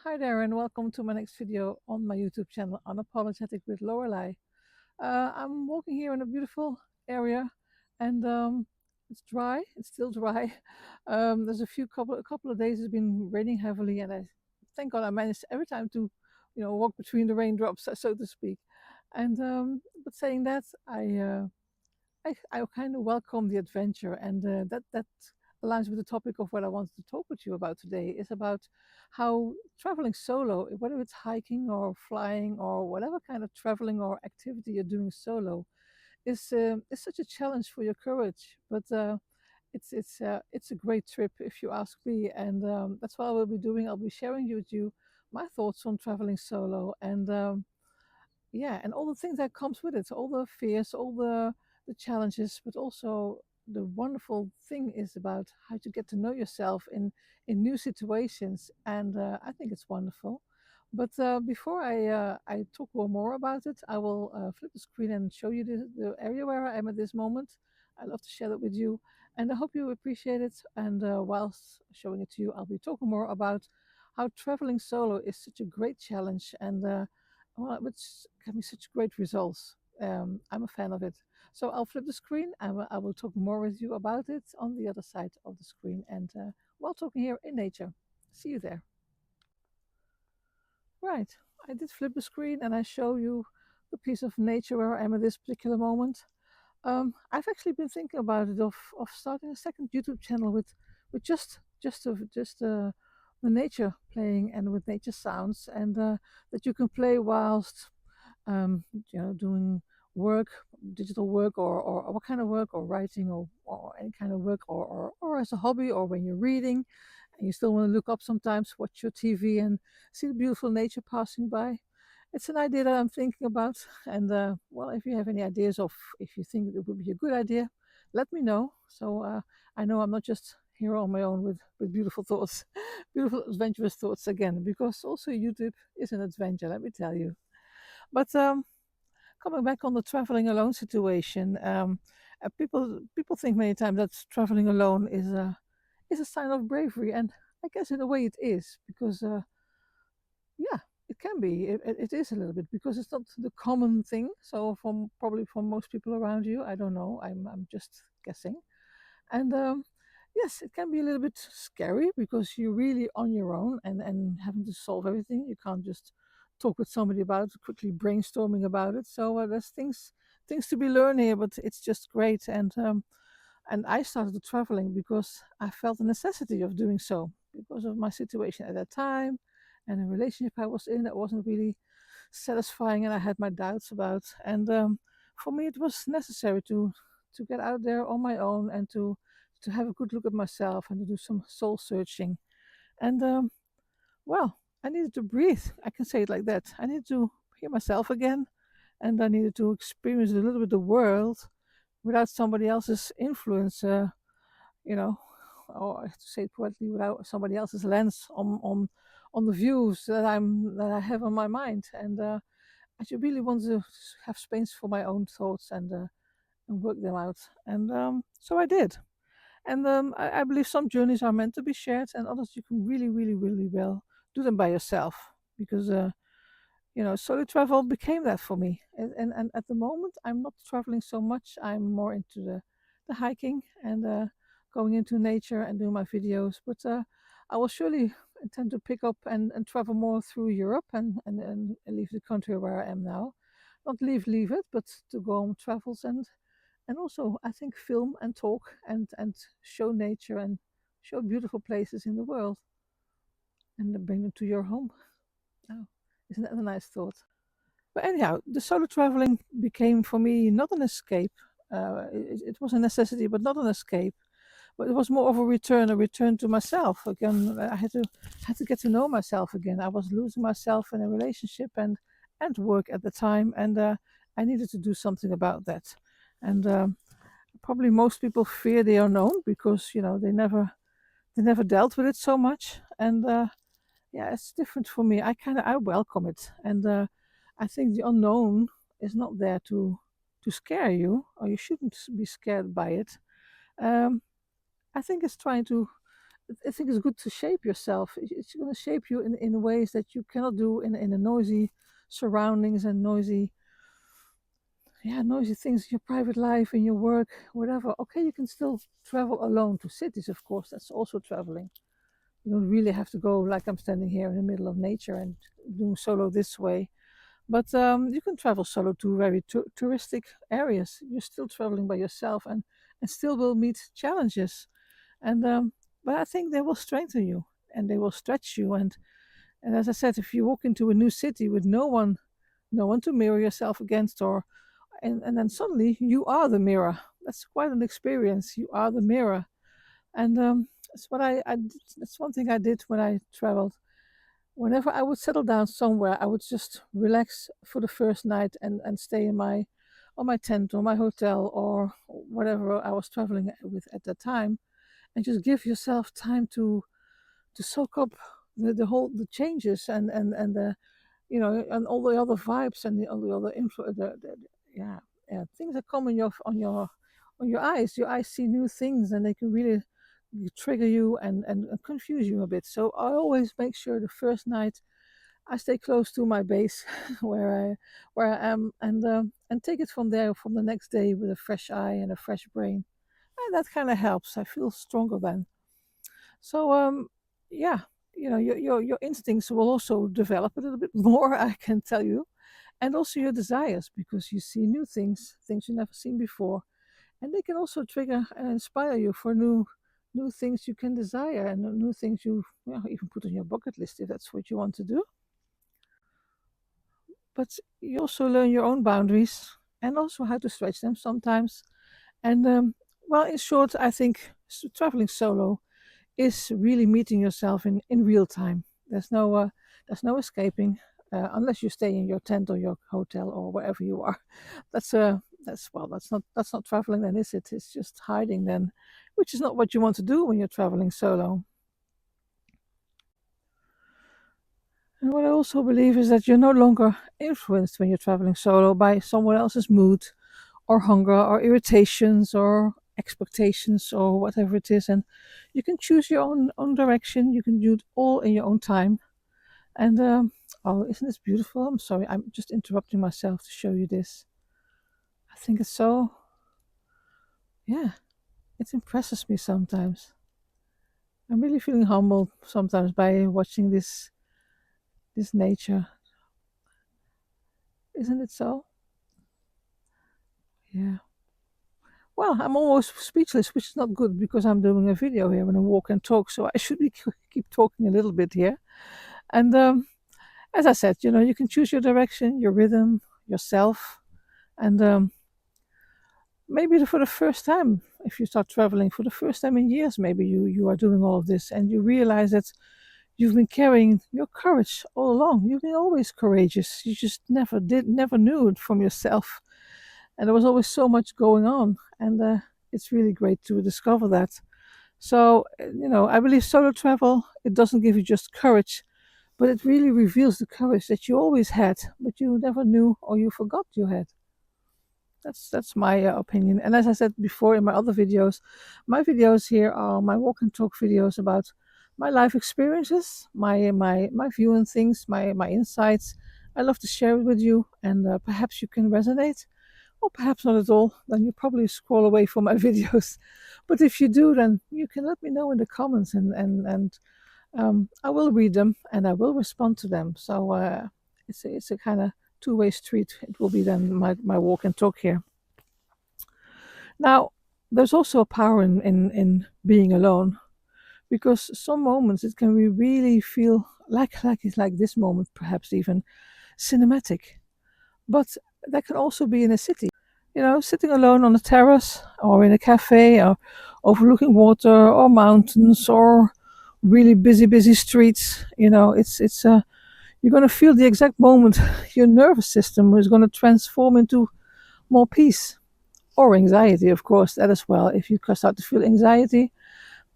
Hi there, and welcome to my next video on my YouTube channel, Unapologetic with Lorelei. I'm walking here in a beautiful area, and it's dry. It's still dry. There's a couple of days it's been raining heavily, and I thank God I managed every time to, walk between the raindrops, so to speak. And but saying that, I kind of welcome the adventure, and that aligns with the topic of what I wanted to talk with you about today. Is about how traveling solo, whether it's hiking or flying or whatever kind of traveling or activity you're doing solo, is such a challenge for your courage. But it's a great trip if you ask me, and that's what I will be doing. I'll be sharing with you my thoughts on traveling solo, and yeah, and all the things that comes with it, all the fears, all the challenges, but also the wonderful thing is about how to get to know yourself in new situations, and I think it's wonderful. But before I talk more about it, I will flip the screen and show you the area where I am at this moment. I love to share that with you, and I hope you appreciate it. And whilst showing it to you, I'll be talking more about how traveling solo is such a great challenge, and well, which can be such great results. I'm a fan of it. So I'll flip the screen and I will talk more with you about it on the other side of the screen, and while talking here in nature. See you there. Right, I did flip the screen and I show you the piece of nature where I am at this particular moment. I've actually been thinking about it of starting a second YouTube channel with just the nature playing and with nature sounds, and that you can play whilst doing work, digital work, or what kind of work, or writing, or any kind of work, or as a hobby, or when you're reading and you still want to look up sometimes, watch your TV and see the beautiful nature passing by. It's an idea that I'm thinking about. And well, if you have any ideas of if you think it would be a good idea, let me know. So I know I'm not just here on my own with beautiful thoughts, beautiful adventurous thoughts again, because also YouTube is an adventure, let me tell you. But coming back on the traveling alone situation, people think many times that traveling alone is a sign of bravery, and I guess in a way it is, because yeah, it can be. It is a little bit because it's not the common thing. So from probably from most people around you, I don't know. I'm just guessing. And yes, it can be a little bit scary because you're really on your own and having to solve everything. You can't just talk with somebody about it, quickly brainstorming about it. So there's things to be learned here, but it's just great. And I started traveling because I felt the necessity of doing so because of my situation at that time and the relationship I was in that wasn't really satisfying, and I had my doubts about. And for me, it was necessary to get out there on my own and to have a good look at myself and to do some soul searching. And well, I needed to breathe. I can say it like that. I needed to hear myself again, and I needed to experience a little bit the world without somebody else's influence. You know, or to say it politely, without somebody else's lens on the views that I have on my mind. And I should really want to have space for my own thoughts and work them out. And so I did. And I believe some journeys are meant to be shared, and others you can really, really, really well do them by yourself, because solo travel became that for me. And at the moment, I'm not traveling so much. I'm more into the hiking and going into nature and doing my videos. But I will surely intend to pick up and travel more through Europe and leave the country where I am now. Not leave it, but to go on travels and also I think film and talk and show nature and show beautiful places in the world and then bring them to your home. Oh, isn't that a nice thought? But anyhow, the solo traveling became for me not an escape. It was a necessity, but not an escape. But it was more of a return to myself again. I had to get to know myself again. I was losing myself in a relationship and work at the time, and I needed to do something about that. And probably most people fear the unknown because they never dealt with it so much. And yeah, it's different for me. I welcome it, and I think the unknown is not there to scare you, or you shouldn't be scared by it. Um, I think it's trying to I think it's good to shape yourself. It's going to shape you in ways that you cannot do in a noisy surroundings and noisy, yeah, noisy things, your private life and your work, whatever. Okay, you can still travel alone to cities, of course. That's also traveling. You don't really have to go like I'm standing here in the middle of nature and doing solo this way. But you can travel solo to very touristic areas. You're still traveling by yourself and still will meet challenges. And but I think they will strengthen you and they will stretch you. And as I said, if you walk into a new city with no one to mirror yourself against, or and then suddenly you are the mirror. That's quite an experience. You are the mirror, and that's what I did. That's one thing I did when I traveled. Whenever I would settle down somewhere, I would just relax for the first night and stay in my or my tent or my hotel or whatever I was traveling with at that time, and just give yourself time to soak up the whole the changes and the and all the other vibes and all the other yeah, yeah, things that come in on your eyes. Your eyes see new things and they can really trigger you and confuse you a bit. So I always make sure the first night I stay close to my base where I am and take it from there from the next day with a fresh eye and a fresh brain. And that kind of helps. I feel stronger then. So yeah, your instincts will also develop a little bit more, I can tell you, and also your desires because you see new things you never seen before, and they can also trigger and inspire you for new things you can desire and new things you even put on your bucket list if that's what you want to do. But you also learn your own boundaries and also how to stretch them sometimes. And well, in short, I think traveling solo is really meeting yourself in real time. There's no escaping unless you stay in your tent or your hotel or wherever you are. That's well, that's not traveling then, is it? It's just hiding then, which is not what you want to do when you're traveling solo. And what I also believe is that you're no longer influenced when you're traveling solo by someone else's mood or hunger or irritations or expectations or whatever it is, and you can choose your own direction. You can do it all in your own time. And oh, isn't this beautiful? I'm sorry, I'm just interrupting myself to show you this. I think it's so, yeah, it impresses me sometimes. I'm really feeling humbled sometimes by watching this nature. Isn't it so? Yeah. Well, I'm almost speechless, which is not good because I'm doing a video here and I walk and talk, so I should be keep talking a little bit here. And as I said, you can choose your direction, your rhythm, yourself, and maybe for the first time, if you start traveling for the first time in years, maybe you are doing all of this and you realize that you've been carrying your courage all along. You've been always courageous. You just never knew it from yourself, and there was always so much going on, and it's really great to discover that. So I believe solo travel, it doesn't give you just courage, but it really reveals the courage that you always had, but you never knew or you forgot you had. That's my opinion. And as I said before in my other videos, my videos here are my walk and talk videos about my life experiences, my view on things, my insights. I love to share it with you, and perhaps you can resonate, or perhaps not at all. Then you probably scroll away from my videos. But if you do, then you can let me know in the comments, and I will read them and I will respond to them. So it's a kind of two-way street. It will be then my walk and talk here. Now, there's also a power in being alone because some moments it can be really feel like it's like this moment, perhaps even cinematic. But that can also be in a city. Sitting alone on a terrace or in a cafe or overlooking water or mountains or really busy streets. It's you're going to feel the exact moment your nervous system is going to transform into more peace or anxiety, of course, that as well. If you start to feel anxiety,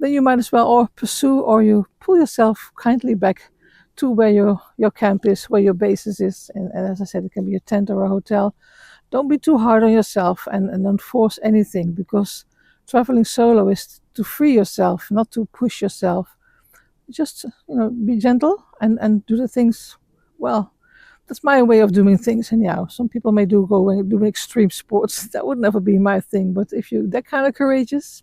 then you might as well or pursue or you pull yourself kindly back to where your camp is, where your basis is. And as I said, it can be a tent or a hotel. Don't be too hard on yourself and don't force anything because traveling solo is to free yourself, not to push yourself. Just be gentle and do the things well. That's my way of doing things. Anyhow, some people may go and do extreme sports. That would never be my thing. But if you're that kind of courageous,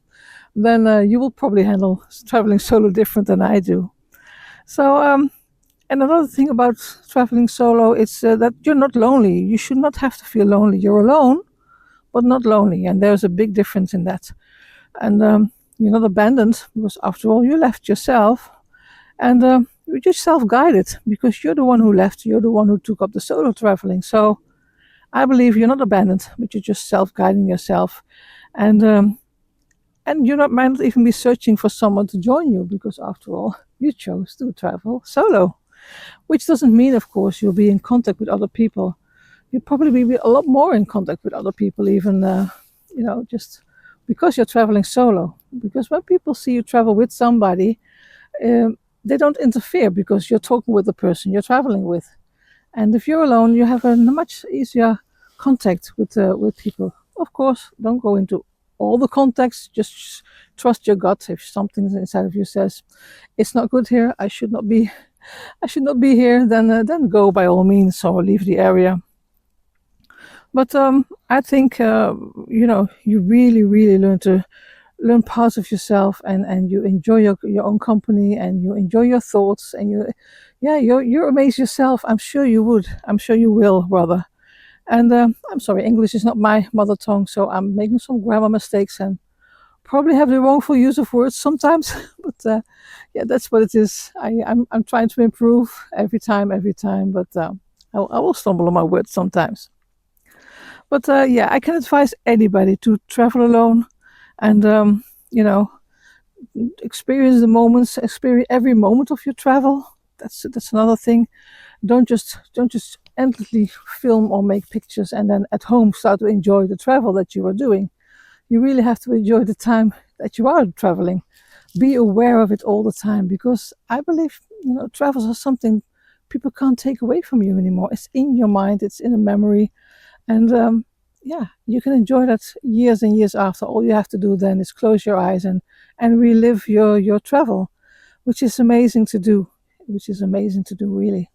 then you will probably handle traveling solo different than I do. So, and another thing about traveling solo is that you're not lonely. You should not have to feel lonely. You're alone, but not lonely, and there's a big difference in that. And you're not abandoned because, after all, you left yourself, and you're just self-guided because you're the one who left. You're the one who took up the solo traveling. So I believe you're not abandoned, but you're just self-guiding yourself, and you might not even be searching for someone to join you because, after all, you chose to travel solo. Which doesn't mean, of course, you'll be in contact with other people. You'll probably be a lot more in contact with other people, even just because you're traveling solo. Because when people see you travel with somebody, they don't interfere because you're talking with the person you're traveling with. And if you're alone, you have a much easier contact with people. Of course, don't go into all the context. Just trust your gut. If something inside of you says it's not good here, I should not be here, then go by all means or leave the area. But I think you really, really learn parts of yourself, and you enjoy your own company, and you enjoy your thoughts, and you amaze yourself. I'm sure you would. I'm sure you will, rather. And I'm sorry, English is not my mother tongue, so I'm making some grammar mistakes and probably have the wrongful use of words sometimes. But yeah, that's what it is. I'm trying to improve every time, but I will stumble on my words sometimes. But yeah, I can advise anybody to travel alone, and experience the moments, experience every moment of your travel. That's another thing. Don't just endlessly film or make pictures and then at home start to enjoy the travel that you are doing. You really have to enjoy the time that you are traveling. Be aware of it all the time, because I believe travels are something people can't take away from you anymore. It's in your mind, it's in a memory, and yeah, you can enjoy that years and years after. All you have to do then is close your eyes and relive your travel, which is amazing to do. Which is amazing to do, really.